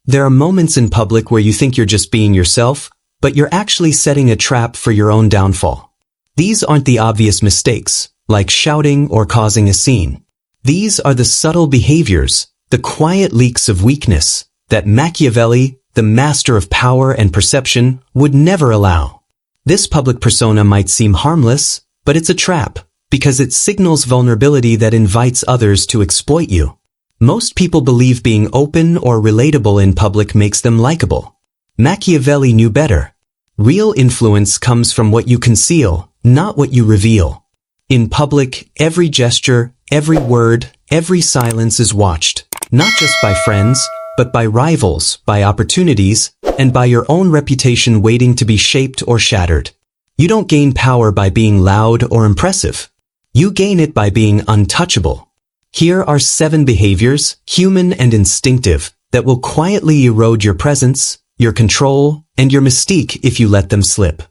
There are moments in public where you think you're just being yourself, but you're actually setting a trap for your own downfall. These aren't the obvious mistakes, like shouting or causing a scene. These are the subtle behaviors, the quiet leaks of weakness, that Machiavelli, the master of power and perception, would never allow. This public persona might seem harmless, but it's a trap, because it signals vulnerability that invites others to exploit you. Most people believe being open or relatable in public makes them likable. Machiavelli knew better. Real influence comes from what you conceal, not what you reveal. In public, every gesture, every word, every silence is watched, not just by friends, but by rivals, by opportunities, and by your own reputation waiting to be shaped or shattered. You don't gain power by being loud or impressive. You gain it by being untouchable. Here are 7 behaviors, human and instinctive, that will quietly erode your presence, your control, and your mystique if you let them slip.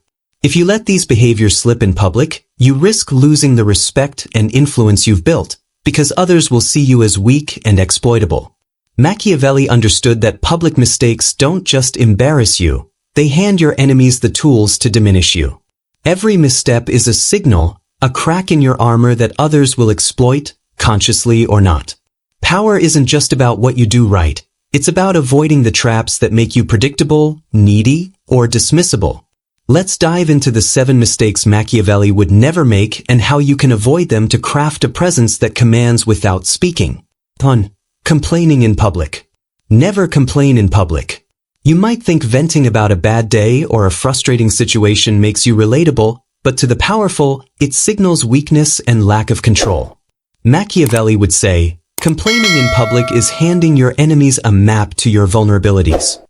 If you let these behaviors slip in public, you risk losing the respect and influence you've built, because others will see you as weak and exploitable. Machiavelli understood that public mistakes don't just embarrass you, they hand your enemies the tools to diminish you. Every misstep is a signal, a crack in your armor that others will exploit, consciously or not. Power isn't just about what you do right. It's about avoiding the traps that make you predictable, needy, or dismissible. Let's dive into the 7 mistakes Machiavelli would never make and how you can avoid them to craft a presence that commands without speaking. 1. Complaining in public. Never complain in public. You might think venting about a bad day or a frustrating situation makes you relatable, but to the powerful, it signals weakness and lack of control. Machiavelli would say, complaining in public is handing your enemies a map to your vulnerabilities.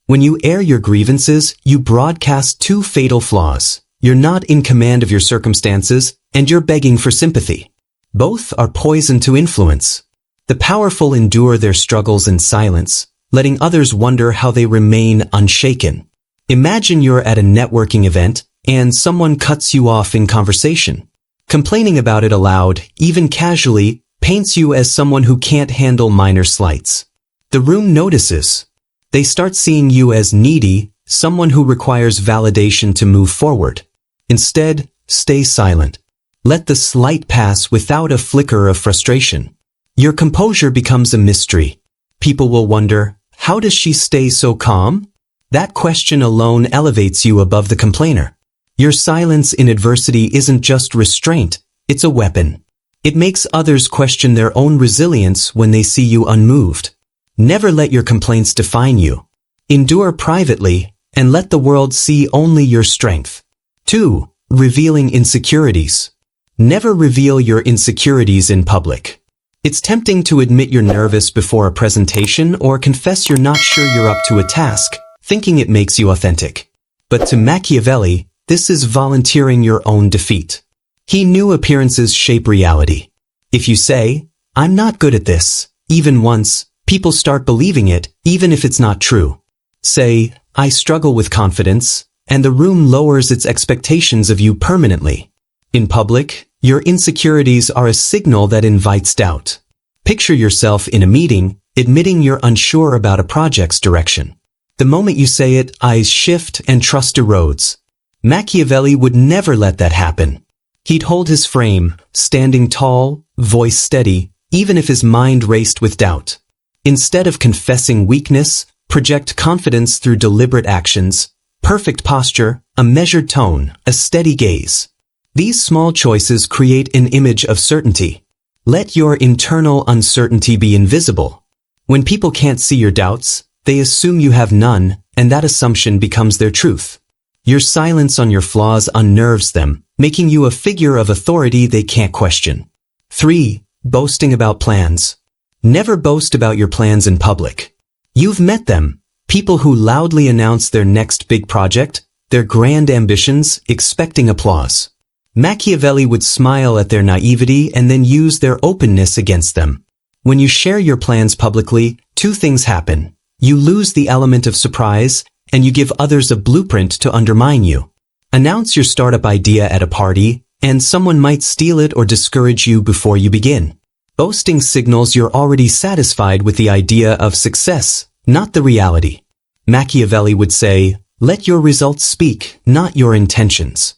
When you air your grievances, you broadcast 2 fatal flaws. You're not in command of your circumstances, and you're begging for sympathy. Both are poison to influence. The powerful endure their struggles in silence, letting others wonder how they remain unshaken. Imagine you're at a networking event, and someone cuts you off in conversation. Complaining about it aloud, even casually, paints you as someone who can't handle minor slights. The room notices. They start seeing you as needy, someone who requires validation to move forward. Instead, stay silent. Let the slight pass without a flicker of frustration. Your composure becomes a mystery. People will wonder, how does she stay so calm? That question alone elevates you above the complainer. Your silence in adversity isn't just restraint, it's a weapon. It makes others question their own resilience when they see you unmoved. Never let your complaints define you. Endure privately, and let the world see only your strength. 2. Revealing insecurities. Never reveal your insecurities in public. It's tempting to admit you're nervous before a presentation or confess you're not sure you're up to a task, thinking it makes you authentic. But to Machiavelli, this is volunteering your own defeat. He knew appearances shape reality. If you say, I'm not good at this, even once, people start believing it, even if it's not true. Say, I struggle with confidence, and the room lowers its expectations of you permanently. In public, your insecurities are a signal that invites doubt. Picture yourself in a meeting, admitting you're unsure about a project's direction. The moment you say it, eyes shift and trust erodes. Machiavelli would never let that happen. He'd hold his frame, standing tall, voice steady, even if his mind raced with doubt. Instead of confessing weakness, project confidence through deliberate actions, perfect posture, a measured tone, a steady gaze. These small choices create an image of certainty. Let your internal uncertainty be invisible. When people can't see your doubts, they assume you have none, and that assumption becomes their truth. Your silence on your flaws unnerves them, making you a figure of authority they can't question. 3. Boasting about plans. Never boast about your plans in public. You've met them, people who loudly announce their next big project, their grand ambitions, expecting applause. Machiavelli would smile at their naivety and then use their openness against them. When you share your plans publicly, 2 things happen. You lose the element of surprise, and you give others a blueprint to undermine you. Announce your startup idea at a party, and someone might steal it or discourage you before you begin. Boasting signals you're already satisfied with the idea of success, not the reality. Machiavelli would say, let your results speak, not your intentions.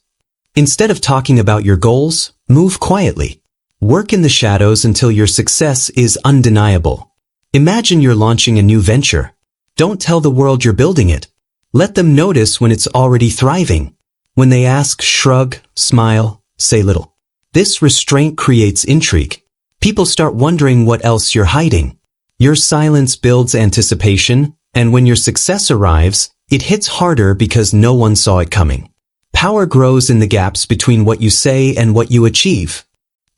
Instead of talking about your goals, move quietly. Work in the shadows until your success is undeniable. Imagine you're launching a new venture. Don't tell the world you're building it. Let them notice when it's already thriving. When they ask, shrug, smile, say little. This restraint creates intrigue. People start wondering what else you're hiding. Your silence builds anticipation, and when your success arrives, it hits harder because no one saw it coming. Power grows in the gaps between what you say and what you achieve.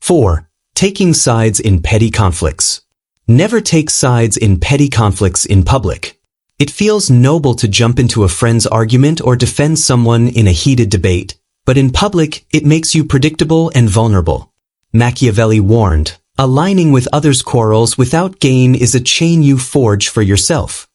4. Taking sides in petty conflicts. Never take sides in petty conflicts in public. It feels noble to jump into a friend's argument or defend someone in a heated debate, but in public, it makes you predictable and vulnerable. Machiavelli warned, aligning with others' quarrels without gain is a chain you forge for yourself.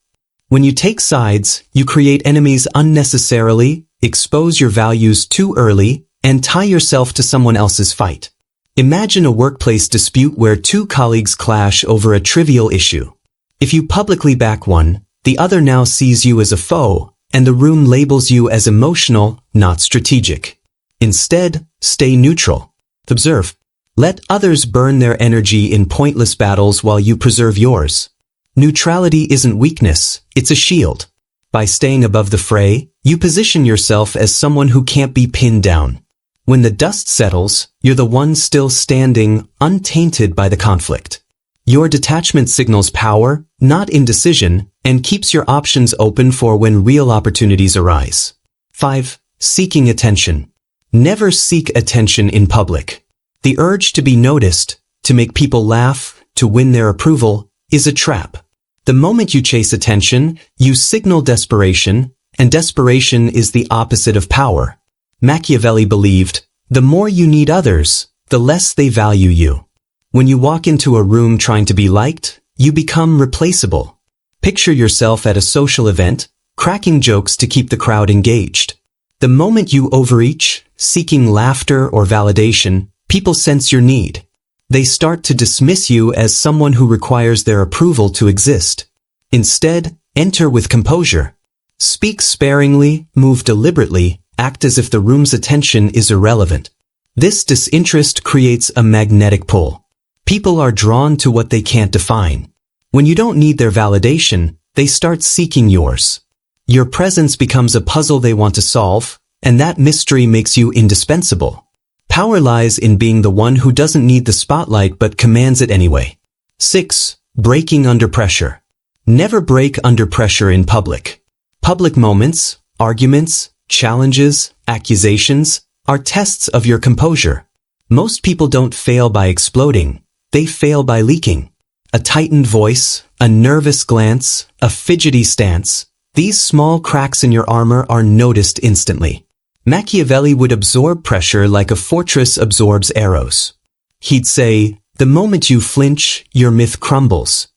When you take sides, you create enemies unnecessarily, expose your values too early, and tie yourself to someone else's fight. Imagine a workplace dispute where two colleagues clash over a trivial issue. If you publicly back one, the other now sees you as a foe, and the room labels you as emotional, not strategic. Instead, stay neutral. Observe. Let others burn their energy in pointless battles while you preserve yours. Neutrality isn't weakness, it's a shield. By staying above the fray, you position yourself as someone who can't be pinned down. When the dust settles, you're the one still standing, untainted by the conflict. Your detachment signals power, not indecision, and keeps your options open for when real opportunities arise. 5. Seeking attention. Never seek attention in public. The urge to be noticed, to make people laugh, to win their approval, is a trap. The moment you chase attention, you signal desperation, and desperation is the opposite of power. Machiavelli believed, the more you need others, the less they value you. When you walk into a room trying to be liked, you become replaceable. Picture yourself at a social event, cracking jokes to keep the crowd engaged. The moment you overreach, seeking laughter or validation, people sense your need. They start to dismiss you as someone who requires their approval to exist. Instead, enter with composure. Speak sparingly, move deliberately, act as if the room's attention is irrelevant. This disinterest creates a magnetic pull. People are drawn to what they can't define. When you don't need their validation, they start seeking yours. Your presence becomes a puzzle they want to solve, and that mystery makes you indispensable. Power lies in being the one who doesn't need the spotlight but commands it anyway. 6. Breaking under pressure. Never break under pressure in public. Public moments, arguments, challenges, accusations, are tests of your composure. Most people don't fail by exploding. They fail by leaking. A tightened voice, a nervous glance, a fidgety stance. These small cracks in your armor are noticed instantly. Machiavelli would absorb pressure like a fortress absorbs arrows. He'd say, the moment you flinch, your myth crumbles.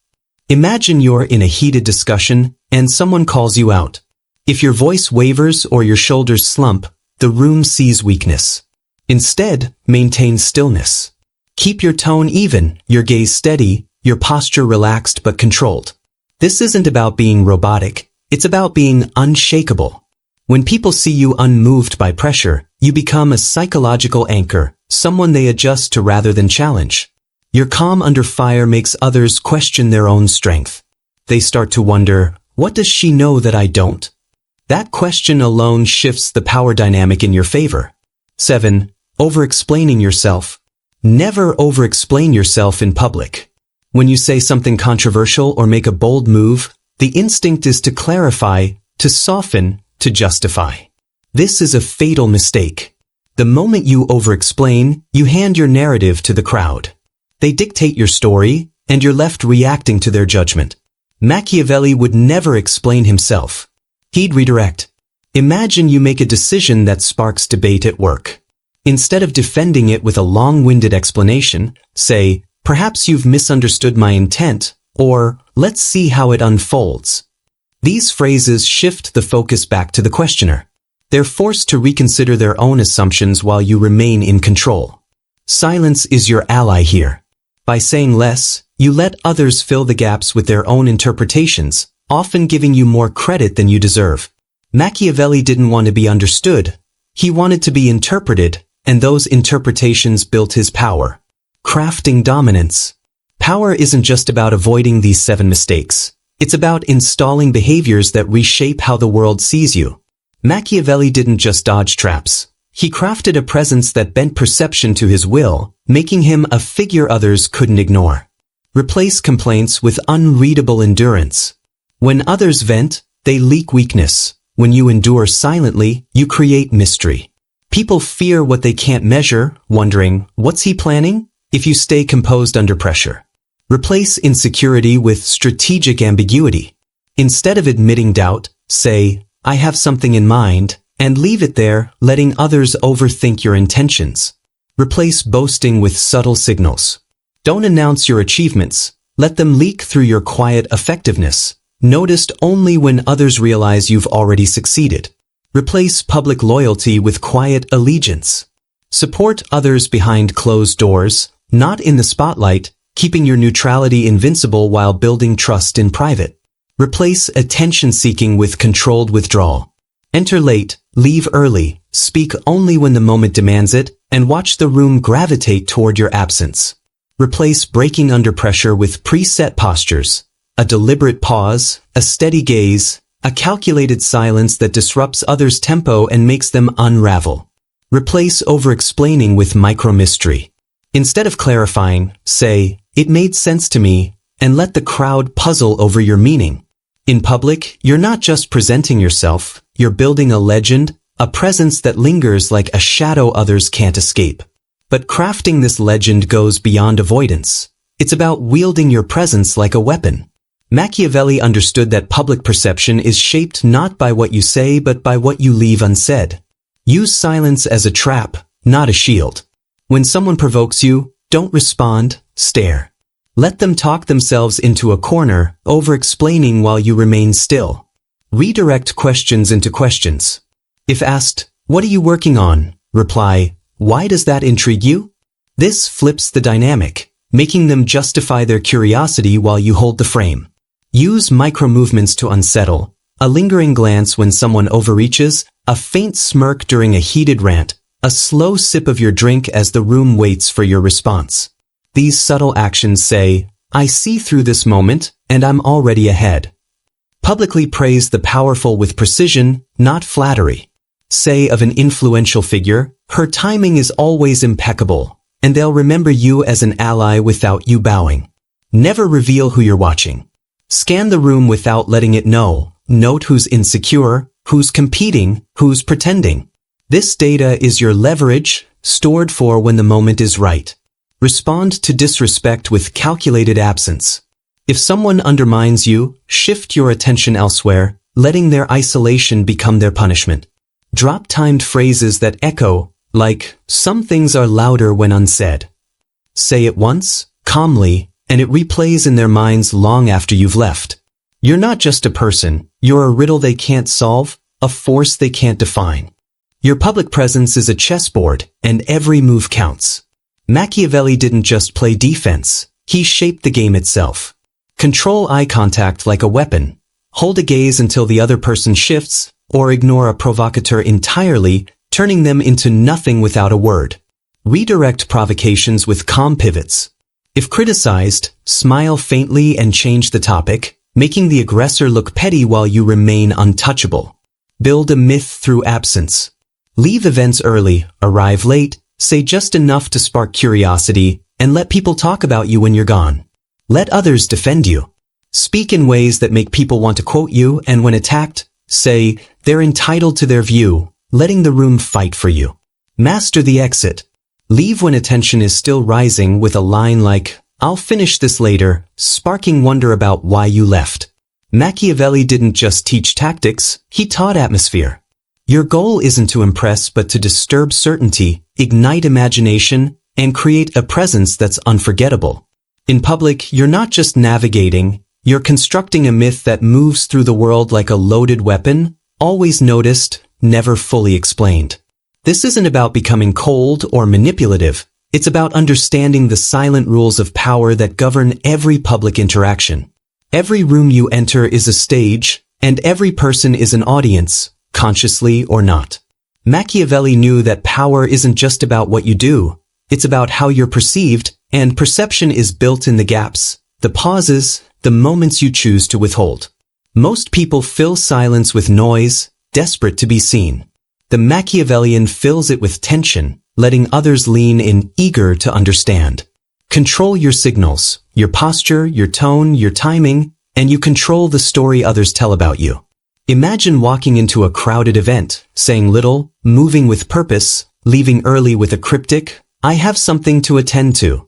Imagine you're in a heated discussion and someone calls you out. If your voice wavers or your shoulders slump, the room sees weakness. Instead, maintain stillness. Keep your tone even, your gaze steady, your posture relaxed but controlled. This isn't about being robotic, it's about being unshakable. When people see you unmoved by pressure, you become a psychological anchor, someone they adjust to rather than challenge. Your calm under fire makes others question their own strength. They start to wonder, what does she know that I don't? That question alone shifts the power dynamic in your favor. 7. Over-explaining yourself. Never over-explain yourself in public. When you say something controversial or make a bold move, the instinct is to clarify, to soften, to justify. This is a fatal mistake. The moment you over-explain, you hand your narrative to the crowd. They dictate your story, and you're left reacting to their judgment. Machiavelli would never explain himself. He'd redirect. Imagine you make a decision that sparks debate at work. Instead of defending it with a long-winded explanation, say, perhaps you've misunderstood my intent, or let's see how it unfolds. These phrases shift the focus back to the questioner. They're forced to reconsider their own assumptions while you remain in control. Silence is your ally here. By saying less, you let others fill the gaps with their own interpretations, often giving you more credit than you deserve. Machiavelli didn't want to be understood. He wanted to be interpreted, and those interpretations built his power. Crafting dominance. Power isn't just about avoiding these 7 mistakes. It's about installing behaviors that reshape how the world sees you. Machiavelli didn't just dodge traps. He crafted a presence that bent perception to his will, making him a figure others couldn't ignore. Replace complaints with unreadable endurance. When others vent, they leak weakness. When you endure silently, you create mystery. People fear what they can't measure, wondering, what's he planning? If you stay composed under pressure. Replace insecurity with strategic ambiguity. Instead of admitting doubt, say, I have something in mind, and leave it there, letting others overthink your intentions. Replace boasting with subtle signals. Don't announce your achievements. Let them leak through your quiet effectiveness, noticed only when others realize you've already succeeded. Replace public loyalty with quiet allegiance. Support others behind closed doors, not in the spotlight, keeping your neutrality invincible while building trust in private. Replace attention-seeking with controlled withdrawal. Enter late, leave early, speak only when the moment demands it, and watch the room gravitate toward your absence. Replace breaking under pressure with preset postures. A deliberate pause, a steady gaze, a calculated silence that disrupts others' tempo and makes them unravel. Replace over-explaining with micro-mystery. Instead of clarifying, say, it made sense to me, and let the crowd puzzle over your meaning. In public, you're not just presenting yourself, you're building a legend, a presence that lingers like a shadow others can't escape. But crafting this legend goes beyond avoidance. It's about wielding your presence like a weapon. Machiavelli understood that public perception is shaped not by what you say but by what you leave unsaid. Use silence as a trap, not a shield. When someone provokes you, don't respond, stare. Let them talk themselves into a corner, over-explaining while you remain still. Redirect questions into questions. If asked, what are you working on? Reply, why does that intrigue you? This flips the dynamic, making them justify their curiosity while you hold the frame. Use micro-movements to unsettle, a lingering glance when someone overreaches, a faint smirk during a heated rant, a slow sip of your drink as the room waits for your response. These subtle actions say, I see through this moment, and I'm already ahead. Publicly praise the powerful with precision, not flattery. Say of an influential figure, her timing is always impeccable, and they'll remember you as an ally without you bowing. Never reveal who you're watching. Scan the room without letting it know. Note who's insecure, who's competing, who's pretending. This data is your leverage, stored for when the moment is right. Respond to disrespect with calculated absence. If someone undermines you, shift your attention elsewhere, letting their isolation become their punishment. Drop timed phrases that echo, like, some things are louder when unsaid. Say it once, calmly, and it replays in their minds long after you've left. You're not just a person, you're a riddle they can't solve, a force they can't define. Your public presence is a chessboard, and every move counts. Machiavelli didn't just play defense, he shaped the game itself. Control eye contact like a weapon. Hold a gaze until the other person shifts, or ignore a provocateur entirely, turning them into nothing without a word. Redirect provocations with calm pivots. If criticized, smile faintly and change the topic, making the aggressor look petty while you remain untouchable. Build a myth through absence. Leave events early, arrive late, say just enough to spark curiosity, and let people talk about you when you're gone. Let others defend you. Speak in ways that make people want to quote you, and when attacked, say, they're entitled to their view, letting the room fight for you. Master the exit. Leave when attention is still rising with a line like, I'll finish this later, sparking wonder about why you left. Machiavelli didn't just teach tactics, he taught atmosphere. Your goal isn't to impress but to disturb certainty, ignite imagination, and create a presence that's unforgettable. In public, you're not just navigating, you're constructing a myth that moves through the world like a loaded weapon, always noticed, never fully explained. This isn't about becoming cold or manipulative, it's about understanding the silent rules of power that govern every public interaction. Every room you enter is a stage, and every person is an audience, consciously or not. Machiavelli knew that power isn't just about what you do, it's about how you're perceived, and perception is built in the gaps, the pauses, the moments you choose to withhold. Most people fill silence with noise, desperate to be seen. The Machiavellian fills it with tension, letting others lean in, eager to understand. Control your signals, your posture, your tone, your timing, and you control the story others tell about you. Imagine walking into a crowded event, saying little, moving with purpose, leaving early with a cryptic, "I have something to attend to."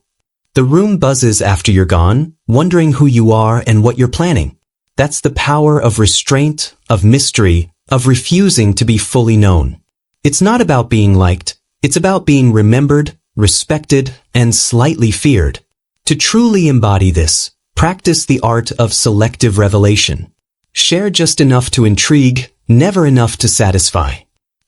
The room buzzes after you're gone, wondering who you are and what you're planning. That's the power of restraint, of mystery, of refusing to be fully known. It's not about being liked, it's about being remembered, respected, and slightly feared. To truly embody this, practice the art of selective revelation. Share just enough to intrigue, never enough to satisfy.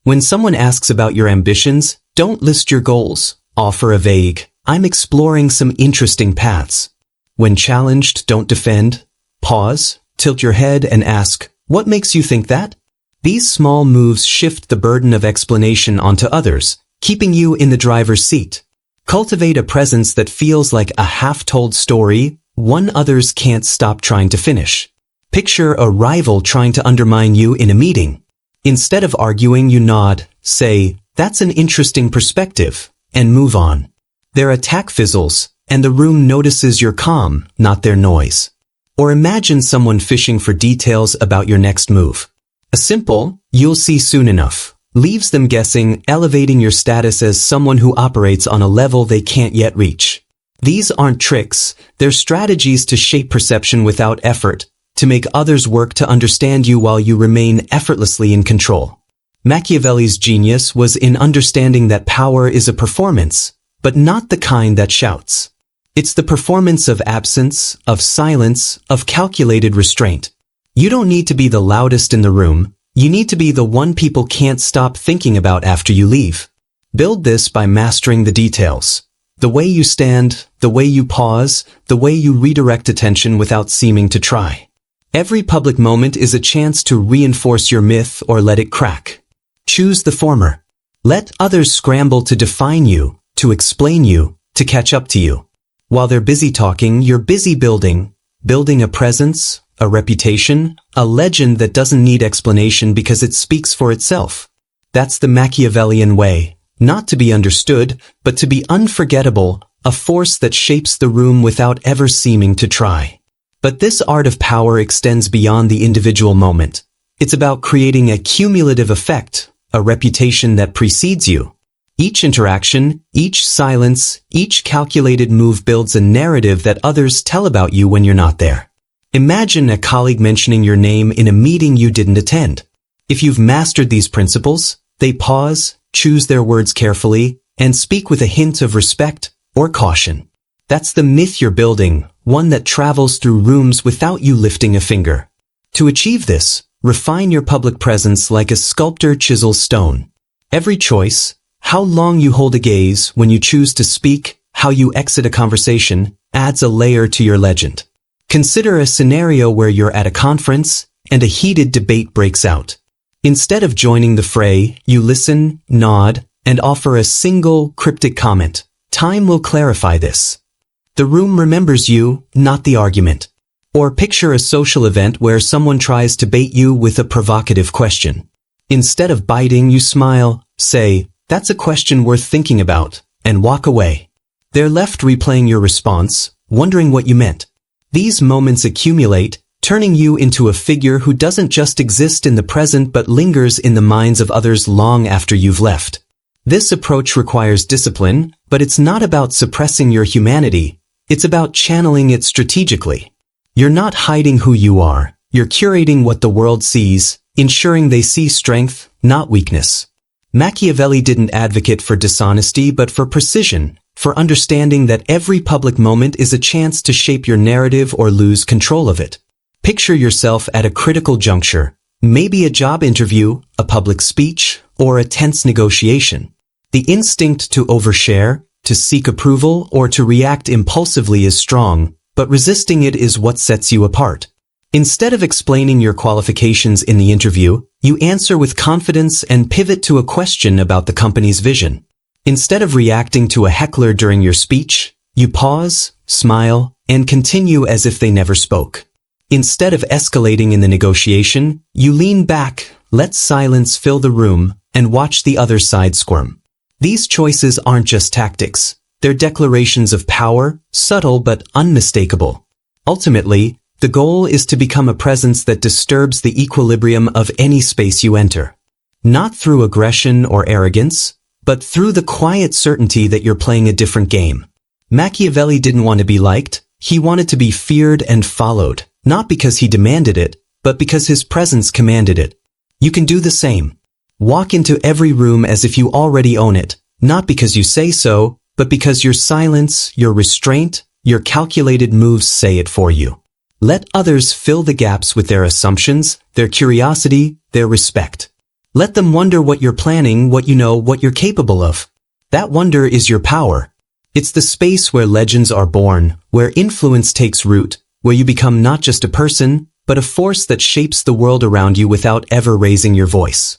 When someone asks about your ambitions, don't list your goals. Offer a vague, "I'm exploring some interesting paths." When challenged, don't defend. Pause, tilt your head and ask, "What makes you think that?" These small moves shift the burden of explanation onto others, keeping you in the driver's seat. Cultivate a presence that feels like a half-told story, one others can't stop trying to finish. Picture a rival trying to undermine you in a meeting. Instead of arguing, you nod, say, "That's an interesting perspective," and move on. Their attack fizzles, and the room notices your calm, not their noise. Or imagine someone fishing for details about your next move. A simple, "You'll see soon enough," leaves them guessing, elevating your status as someone who operates on a level they can't yet reach. These aren't tricks, they're strategies to shape perception without effort, to make others work to understand you while you remain effortlessly in control. Machiavelli's genius was in understanding that power is a performance, but not the kind that shouts. It's the performance of absence, of silence, of calculated restraint. You don't need to be the loudest in the room, you need to be the one people can't stop thinking about after you leave. Build this by mastering the details. The way you stand, the way you pause, the way you redirect attention without seeming to try. Every public moment is a chance to reinforce your myth or let it crack. Choose the former. Let others scramble to define you, to explain you, to catch up to you. While they're busy talking, you're busy building a presence, a reputation, a legend that doesn't need explanation because it speaks for itself. That's the Machiavellian way, not to be understood, but to be unforgettable, a force that shapes the room without ever seeming to try. But this art of power extends beyond the individual moment. It's about creating a cumulative effect, a reputation that precedes you. Each interaction, each silence, each calculated move builds a narrative that others tell about you when you're not there. Imagine a colleague mentioning your name in a meeting you didn't attend. If you've mastered these principles, they pause, choose their words carefully, and speak with a hint of respect or caution. That's the myth you're building, one that travels through rooms without you lifting a finger. To achieve this, refine your public presence like a sculptor chisels stone. Every choice, how long you hold a gaze when you choose to speak, how you exit a conversation, adds a layer to your legend. Consider a scenario where you're at a conference and a heated debate breaks out. Instead of joining the fray, you listen, nod, and offer a single cryptic comment. Time will clarify this. The room remembers you, not the argument. Or picture a social event where someone tries to bait you with a provocative question. Instead of biting, you smile, say, "That's a question worth thinking about," and walk away. They're left replaying your response, wondering what you meant. These moments accumulate, turning you into a figure who doesn't just exist in the present but lingers in the minds of others long after you've left. This approach requires discipline, but it's not about suppressing your humanity, it's about channeling it strategically. You're not hiding who you are, you're curating what the world sees, ensuring they see strength, not weakness. Machiavelli didn't advocate for dishonesty but for precision, for understanding that every public moment is a chance to shape your narrative or lose control of it. Picture yourself at a critical juncture, maybe a job interview, a public speech, or a tense negotiation. The instinct to overshare, to seek approval, or to react impulsively is strong, but resisting it is what sets you apart. Instead of explaining your qualifications in the interview, you answer with confidence and pivot to a question about the company's vision. Instead of reacting to a heckler during your speech, you pause, smile, and continue as if they never spoke. Instead of escalating in the negotiation, you lean back, let silence fill the room, and watch the other side squirm. These choices aren't just tactics. They're declarations of power, subtle but unmistakable. Ultimately, the goal is to become a presence that disturbs the equilibrium of any space you enter. Not through aggression or arrogance, but through the quiet certainty that you're playing a different game. Machiavelli didn't want to be liked, he wanted to be feared and followed, not because he demanded it, but because his presence commanded it. You can do the same. Walk into every room as if you already own it, not because you say so, but because your silence, your restraint, your calculated moves say it for you. Let others fill the gaps with their assumptions, their curiosity, their respect. Let them wonder what you're planning, what you know, what you're capable of. That wonder is your power. It's the space where legends are born, where influence takes root, where you become not just a person, but a force that shapes the world around you without ever raising your voice.